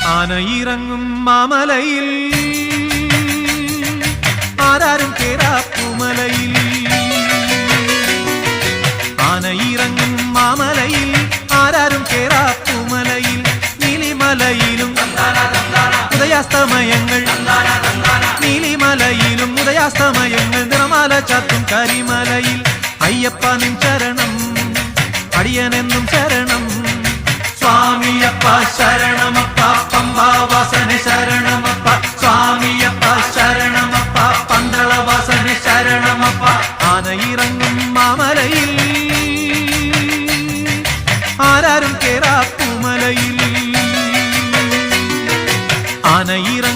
ആനയിറങ്ങും മാമലയിൽ ആരാരും കേറാപ്പുമലയിൽ ആനയിറങ്ങും മാമലയിൽ ആരാരും കേറാപ്പുമലയിൽ നീലിമലയിലും ഉദയാസ്തമയങ്ങൾ നീലിമലയിലും ഉദയാസ്തമയങ്ങൾ നിറമാല ചാത്തും കരിമലയിൽ അയ്യപ്പ നിൻ ശരണം അടിയനെന്നും ശരണം സ്വാമിയപ്പ ശരണമപ്പ പമ്പാവാസന ശരണമപ്പ സ്വാമിയപ്പ ശരണമപ്പ പന്തളവാസന ശരണമപ്പ ആനയിറങ്ങും മാമലയിൽ ആരാരും കേറാപ്പുമലയിൽ ആനയിറങ്ങും